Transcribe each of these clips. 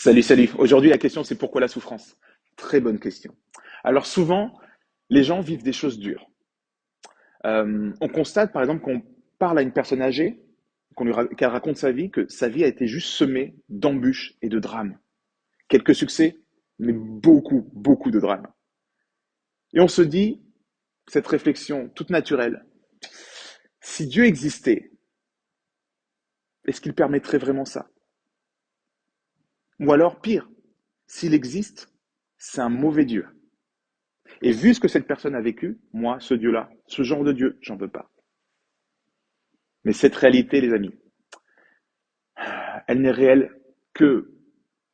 Salut, salut. Aujourd'hui, la question, c'est pourquoi la souffrance? Très bonne question. Alors souvent, les gens vivent des choses dures. On constate, par exemple, qu'on parle à une personne âgée, qu'elle raconte sa vie, que sa vie a été juste semée d'embûches et de drames. Quelques succès, mais beaucoup, beaucoup de drames. Et on se dit, cette réflexion toute naturelle, si Dieu existait, est-ce qu'il permettrait vraiment ça? Ou alors, pire, s'il existe, c'est un mauvais Dieu. Et vu ce que cette personne a vécu, moi, ce Dieu-là, ce genre de Dieu, j'en veux pas. Mais cette réalité, les amis, elle n'est réelle que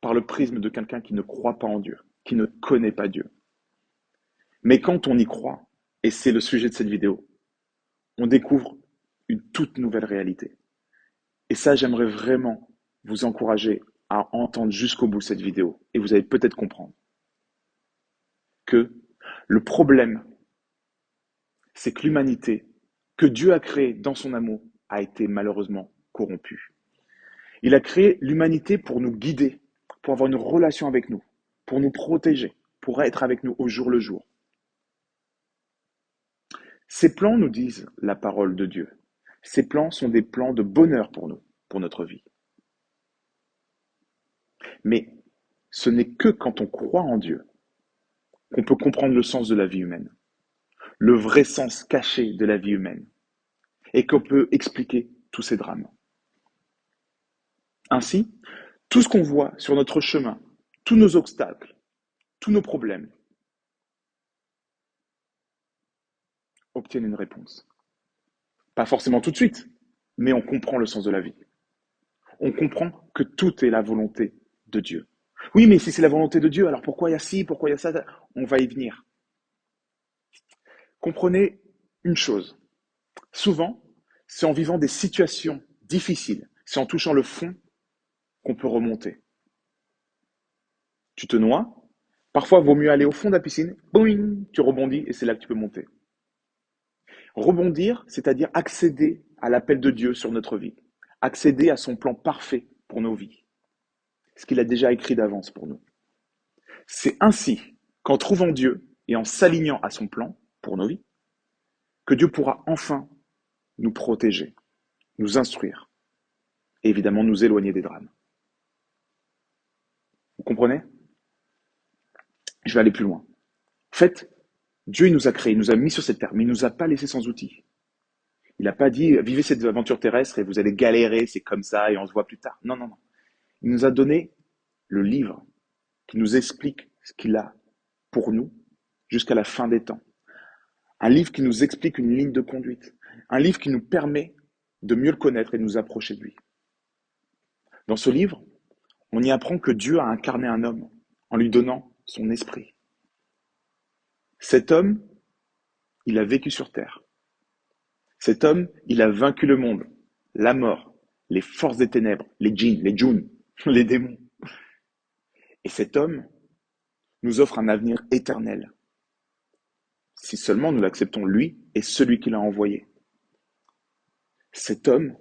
par le prisme de quelqu'un qui ne croit pas en Dieu, qui ne connaît pas Dieu. Mais quand on y croit, et c'est le sujet de cette vidéo, on découvre une toute nouvelle réalité. Et ça, j'aimerais vraiment vous encourager à entendre jusqu'au bout cette vidéo. Et vous allez peut-être comprendre que le problème, c'est que l'humanité, que Dieu a créée dans son amour, a été malheureusement corrompue. Il a créé l'humanité pour nous guider, pour avoir une relation avec nous, pour nous protéger, pour être avec nous au jour le jour. Ces plans nous disent la parole de Dieu. Ces plans sont des plans de bonheur pour nous, pour notre vie. Mais ce n'est que quand on croit en Dieu qu'on peut comprendre le sens de la vie humaine, le vrai sens caché de la vie humaine, et qu'on peut expliquer tous ces drames. Ainsi, tout ce qu'on voit sur notre chemin, tous nos obstacles, tous nos problèmes, obtiennent une réponse. Pas forcément tout de suite, mais on comprend le sens de la vie. On comprend que tout est la volonté de Dieu. Oui, mais si c'est la volonté de Dieu, alors pourquoi il y a ci, pourquoi il y a ça? On va y venir. Comprenez une chose. Souvent, c'est en vivant des situations difficiles, c'est en touchant le fond qu'on peut remonter. Tu te noies, parfois il vaut mieux aller au fond de la piscine, boing, tu rebondis et c'est là que tu peux monter. Rebondir, c'est-à-dire accéder à l'appel de Dieu sur notre vie, accéder à son plan parfait pour nos vies, ce qu'il a déjà écrit d'avance pour nous. C'est ainsi qu'en trouvant Dieu et en s'alignant à son plan pour nos vies, que Dieu pourra enfin nous protéger, nous instruire et évidemment nous éloigner des drames. Vous comprenez? Je vais aller plus loin. En fait, Dieu il nous a créés, il nous a mis sur cette terre, mais il ne nous a pas laissés sans outils. Il n'a pas dit vivez cette aventure terrestre et vous allez galérer, c'est comme ça et on se voit plus tard. Non, non, non. Il nous a donné le livre qui nous explique ce qu'il a pour nous jusqu'à la fin des temps. Un livre qui nous explique une ligne de conduite. Un livre qui nous permet de mieux le connaître et de nous approcher de lui. Dans ce livre, on y apprend que Dieu a incarné un homme en lui donnant son esprit. Cet homme, il a vécu sur terre. Cet homme, il a vaincu le monde, la mort, les forces des ténèbres, les djinns, les djouns, les démons. Et cet homme nous offre un avenir éternel, si seulement nous l'acceptons lui et celui qui l'a envoyé. Cet homme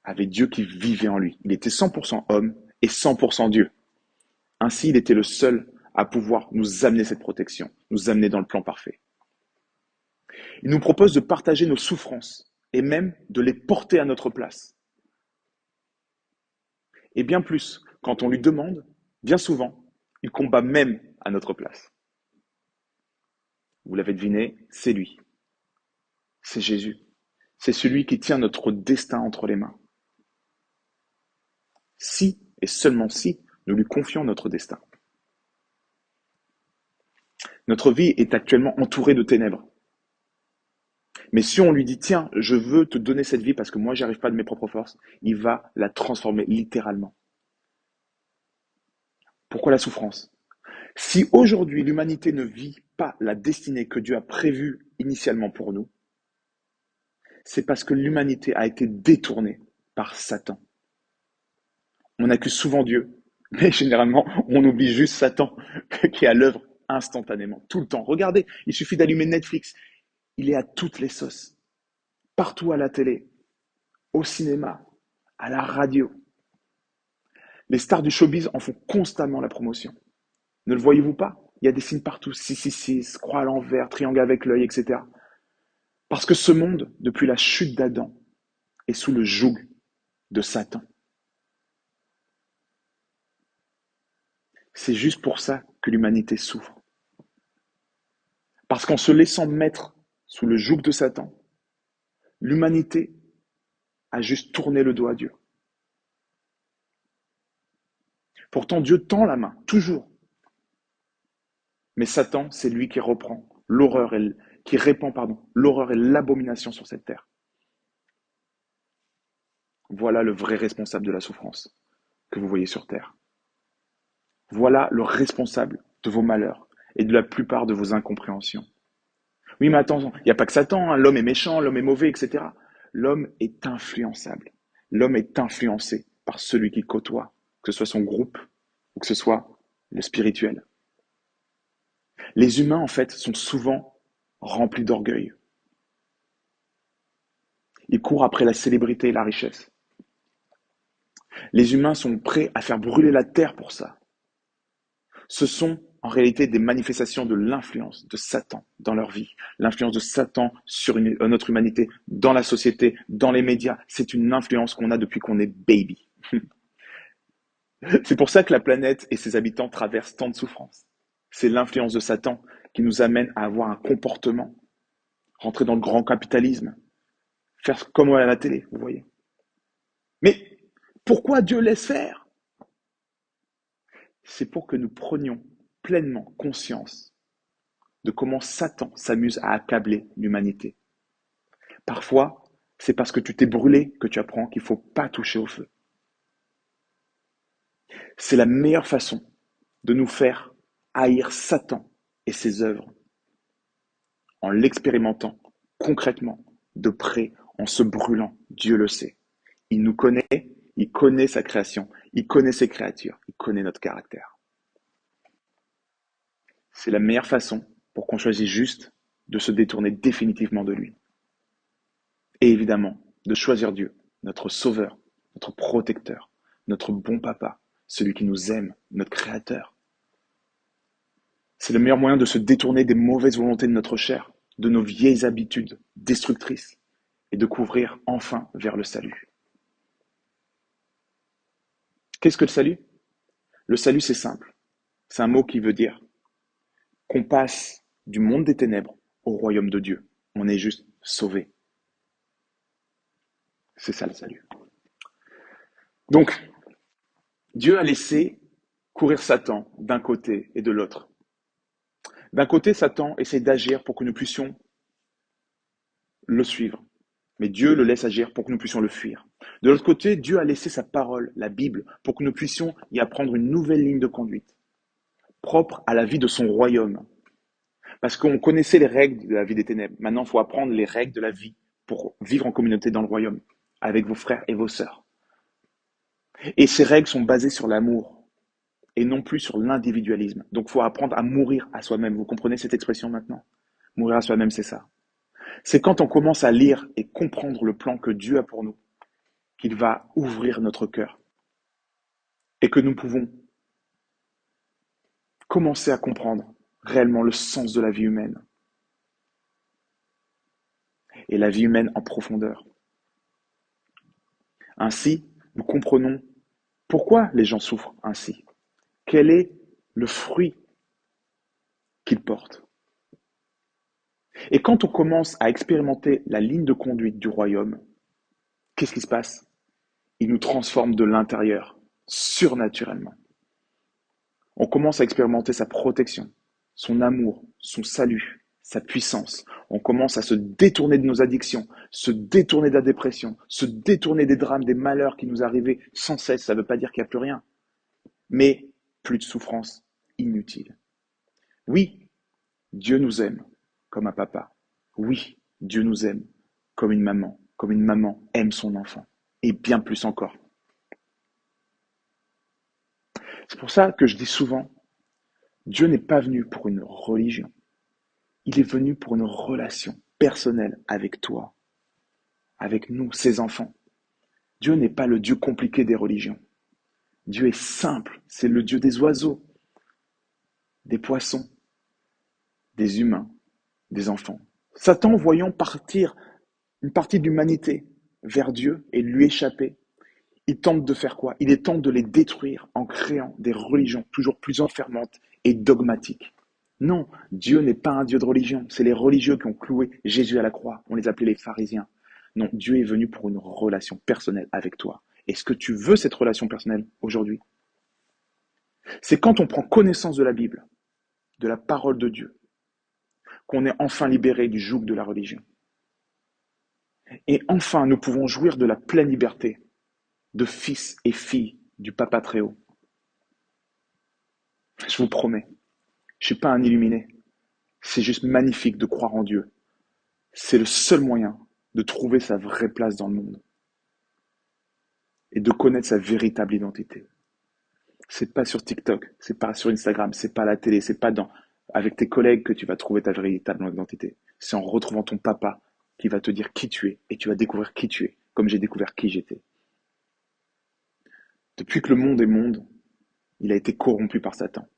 avait Dieu qui vivait en lui. Il était 100% homme et 100% Dieu. Ainsi, il était le seul à pouvoir nous amener cette protection, nous amener dans le plan parfait. Il nous propose de partager nos souffrances et même de les porter à notre place. Et bien plus, quand on lui demande, bien souvent, il combat même à notre place. Vous l'avez deviné, c'est lui. C'est Jésus. C'est celui qui tient notre destin entre les mains. Si, et seulement si, nous lui confions notre destin. Notre vie est actuellement entourée de ténèbres. Mais si on lui dit, tiens, je veux te donner cette vie parce que moi, j'y arrive pas de mes propres forces, il va la transformer littéralement. Pourquoi la souffrance? Si aujourd'hui l'humanité ne vit pas la destinée que Dieu a prévue initialement pour nous, c'est parce que l'humanité a été détournée par Satan. On accuse souvent Dieu, mais généralement, on oublie juste Satan qui est à l'œuvre instantanément, tout le temps. Regardez, il suffit d'allumer Netflix. Il est à toutes les sauces, partout à la télé, au cinéma, à la radio. Les stars du showbiz en font constamment la promotion. Ne le voyez-vous pas? Il y a des signes partout, 666, croix à l'envers, triangle avec l'œil, etc. Parce que ce monde, depuis la chute d'Adam, est sous le joug de Satan. C'est juste pour ça que l'humanité souffre. Parce qu'en se laissant mettre sous le joug de Satan, l'humanité a juste tourné le dos à Dieu. Pourtant, Dieu tend la main, toujours. Mais Satan, c'est lui qui reprend l'horreur et qui répand l'horreur et l'abomination sur cette terre. Voilà le vrai responsable de la souffrance que vous voyez sur terre. Voilà le responsable de vos malheurs et de la plupart de vos incompréhensions. Oui, mais attends, il n'y a pas que Satan, hein, l'homme est méchant, l'homme est mauvais, etc. L'homme est influençable. L'homme est influencé par celui qu'il côtoie, que ce soit son groupe ou que ce soit le spirituel. Les humains, en fait, sont souvent remplis d'orgueil. Ils courent après la célébrité et la richesse. Les humains sont prêts à faire brûler la terre pour ça. Ce sont en réalité des manifestations de l'influence de Satan dans leur vie, l'influence de Satan sur notre humanité, dans la société, dans les médias. C'est une influence qu'on a depuis qu'on est baby. C'est pour ça que la planète et ses habitants traversent tant de souffrances. C'est l'influence de Satan qui nous amène à avoir un comportement, rentrer dans le grand capitalisme, faire comme à la télé, vous voyez. Mais pourquoi Dieu laisse faire? C'est pour que nous prenions pleinement conscience de comment Satan s'amuse à accabler l'humanité. Parfois, c'est parce que tu t'es brûlé que tu apprends qu'il ne faut pas toucher au feu. C'est la meilleure façon de nous faire haïr Satan et ses œuvres, en l'expérimentant concrètement, de près, en se brûlant. Dieu le sait. Il nous connaît, il connaît sa création, il connaît ses créatures, il connaît notre caractère. C'est la meilleure façon pour qu'on choisisse juste de se détourner définitivement de lui. Et évidemment, de choisir Dieu, notre sauveur, notre protecteur, notre bon papa, celui qui nous aime, notre créateur. C'est le meilleur moyen de se détourner des mauvaises volontés de notre chair, de nos vieilles habitudes destructrices, et de couvrir enfin vers le salut. Qu'est-ce que le salut? Le salut, c'est simple. C'est un mot qui veut dire qu'on passe du monde des ténèbres au royaume de Dieu. On est juste sauvé. C'est ça le salut. Donc, Dieu a laissé courir Satan d'un côté et de l'autre. D'un côté, Satan essaie d'agir pour que nous puissions le suivre. Mais Dieu le laisse agir pour que nous puissions le fuir. De l'autre côté, Dieu a laissé sa parole, la Bible, pour que nous puissions y apprendre une nouvelle ligne de conduite, propre à la vie de son royaume. Parce qu'on connaissait les règles de la vie des ténèbres. Maintenant, il faut apprendre les règles de la vie pour vivre en communauté dans le royaume, avec vos frères et vos sœurs. Et ces règles sont basées sur l'amour, et non plus sur l'individualisme. Donc, il faut apprendre à mourir à soi-même. Vous comprenez cette expression maintenant? Mourir à soi-même, c'est ça. C'est quand on commence à lire et comprendre le plan que Dieu a pour nous, qu'il va ouvrir notre cœur et que nous pouvons commencer à comprendre réellement le sens de la vie humaine et la vie humaine en profondeur. Ainsi, nous comprenons pourquoi les gens souffrent ainsi. Quel est le fruit qu'ils portent? Et quand on commence à expérimenter la ligne de conduite du royaume, qu'est-ce qui se passe? Il nous transforme de l'intérieur, surnaturellement. On commence à expérimenter sa protection, son amour, son salut, sa puissance. On commence à se détourner de nos addictions, se détourner de la dépression, se détourner des drames, des malheurs qui nous arrivaient sans cesse. Ça ne veut pas dire qu'il n'y a plus rien, mais plus de souffrance inutile. Oui, Dieu nous aime comme un papa. Oui, Dieu nous aime comme une maman aime son enfant, et bien plus encore. C'est pour ça que je dis souvent, Dieu n'est pas venu pour une religion. Il est venu pour une relation personnelle avec toi, avec nous, ses enfants. Dieu n'est pas le Dieu compliqué des religions. Dieu est simple, c'est le Dieu des oiseaux, des poissons, des humains, des enfants. Satan, voyant partir une partie de l'humanité vers Dieu et lui échapper, il tente de faire quoi? Il tente de les détruire en créant des religions toujours plus enfermantes et dogmatiques. Non, Dieu n'est pas un Dieu de religion. C'est les religieux qui ont cloué Jésus à la croix. On les appelait les pharisiens. Non, Dieu est venu pour une relation personnelle avec toi. Est-ce que tu veux cette relation personnelle aujourd'hui? C'est quand on prend connaissance de la Bible, de la parole de Dieu, qu'on est enfin libéré du joug de la religion. Et enfin, nous pouvons jouir de la pleine liberté de fils et filles du Papa très haut. Je vous promets, je ne suis pas un illuminé. C'est juste magnifique de croire en Dieu. C'est le seul moyen de trouver sa vraie place dans le monde et de connaître sa véritable identité. C'est pas sur TikTok, c'est pas sur Instagram, c'est pas à la télé, c'est pas avec tes collègues que tu vas trouver ta véritable identité. C'est en retrouvant ton papa qui va te dire qui tu es et tu vas découvrir qui tu es, comme j'ai découvert qui j'étais. Depuis que le monde est monde, il a été corrompu par Satan.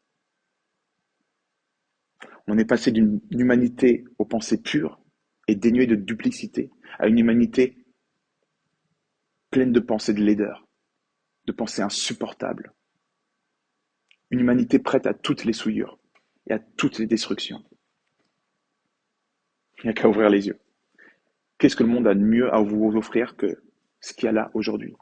On est passé d'une humanité aux pensées pures et dénuée de duplicité à une humanité pleine de pensées de laideur, de pensées insupportables. Une humanité prête à toutes les souillures et à toutes les destructions. Il n'y a qu'à ouvrir les yeux. Qu'est-ce que le monde a de mieux à vous offrir que ce qu'il y a là aujourd'hui?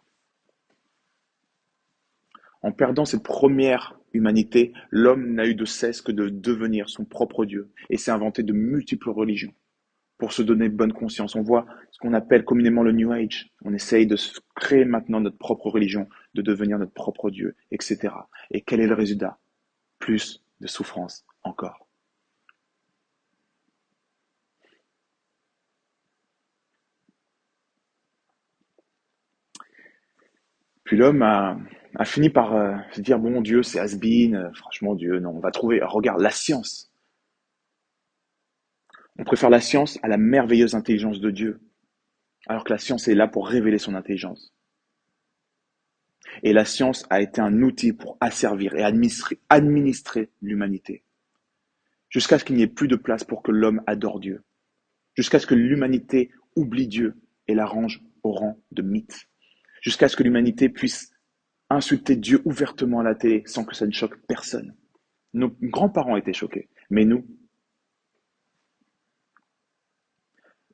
En perdant cette première humanité, l'homme n'a eu de cesse que de devenir son propre Dieu et s'est inventé de multiples religions pour se donner bonne conscience. On voit ce qu'on appelle communément le New Age. On essaye de se créer maintenant notre propre religion, de devenir notre propre Dieu, etc. Et quel est le résultat? Plus de souffrance encore. Puis l'homme a fini par se dire, bon, Dieu, c'est has-been, franchement, Dieu, non, on va trouver, regarde, la science. On préfère la science à la merveilleuse intelligence de Dieu, alors que la science est là pour révéler son intelligence. Et la science a été un outil pour asservir et administrer l'humanité, jusqu'à ce qu'il n'y ait plus de place pour que l'homme adore Dieu, jusqu'à ce que l'humanité oublie Dieu et la range au rang de mythe, jusqu'à ce que l'humanité puisse insulter Dieu ouvertement à la télé sans que ça ne choque personne. Nos grands-parents étaient choqués, mais nous,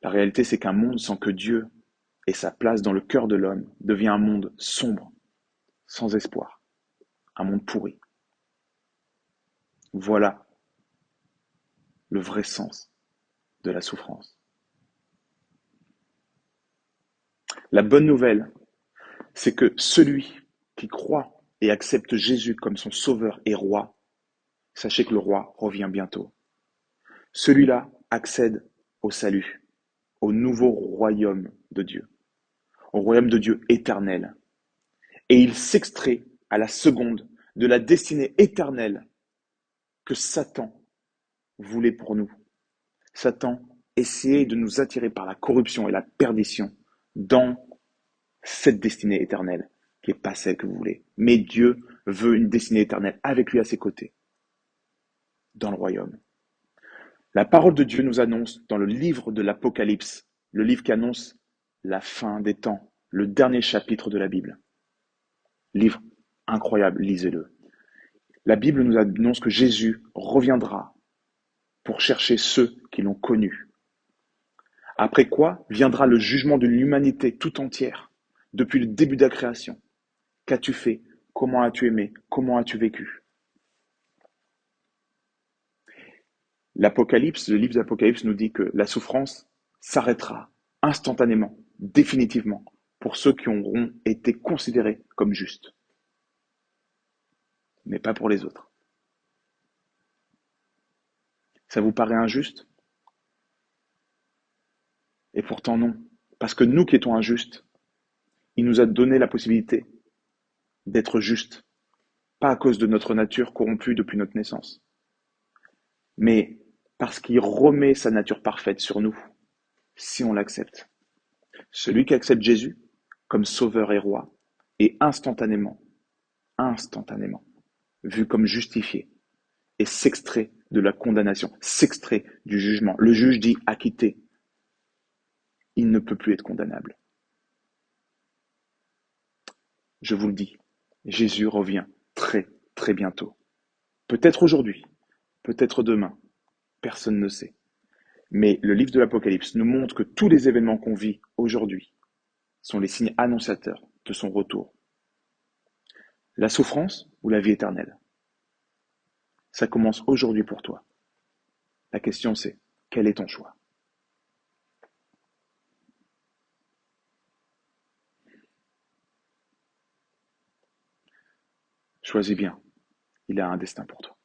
la réalité c'est qu'un monde sans que Dieu ait sa place dans le cœur de l'homme devient un monde sombre, sans espoir, un monde pourri. Voilà le vrai sens de la souffrance. La bonne nouvelle, c'est que celui qui croit et accepte Jésus comme son sauveur et roi, sachez que le roi revient bientôt. Celui-là accède au salut, au nouveau royaume de Dieu, au royaume de Dieu éternel. Et il s'extrait à la seconde de la destinée éternelle que Satan voulait pour nous. Satan essayait de nous attirer par la corruption et la perdition dans cette destinée éternelle qui n'est pas celle que vous voulez. Mais Dieu veut une destinée éternelle avec lui à ses côtés, dans le royaume. La parole de Dieu nous annonce dans le livre de l'Apocalypse, le livre qui annonce la fin des temps, le dernier chapitre de la Bible. Livre incroyable, lisez-le. La Bible nous annonce que Jésus reviendra pour chercher ceux qui l'ont connu. Après quoi viendra le jugement de l'humanité tout entière, depuis le début de la création. Qu'as-tu fait? Comment as-tu aimé? Comment as-tu vécu? L'Apocalypse, le livre de l'Apocalypse nous dit que la souffrance s'arrêtera instantanément, définitivement, pour ceux qui auront été considérés comme justes, mais pas pour les autres. Ça vous paraît injuste? Et pourtant non, parce que nous qui étions injustes, il nous a donné la possibilité d'être justes, pas à cause de notre nature corrompue depuis notre naissance, mais parce qu'il remet sa nature parfaite sur nous, si on l'accepte. Celui qui accepte Jésus comme sauveur et roi est instantanément instantanément, vu comme justifié, et s'extrait de la condamnation, s'extrait du jugement. Le juge dit acquitté. Il ne peut plus être condamnable. Je vous le dis, Jésus revient très, très bientôt. Peut-être aujourd'hui, peut-être demain, personne ne sait. Mais le livre de l'Apocalypse nous montre que tous les événements qu'on vit aujourd'hui sont les signes annonciateurs de son retour. La souffrance ou la vie éternelle? Ça commence aujourd'hui pour toi. La question c'est, quel est ton choix? Choisis bien, il a un destin pour toi.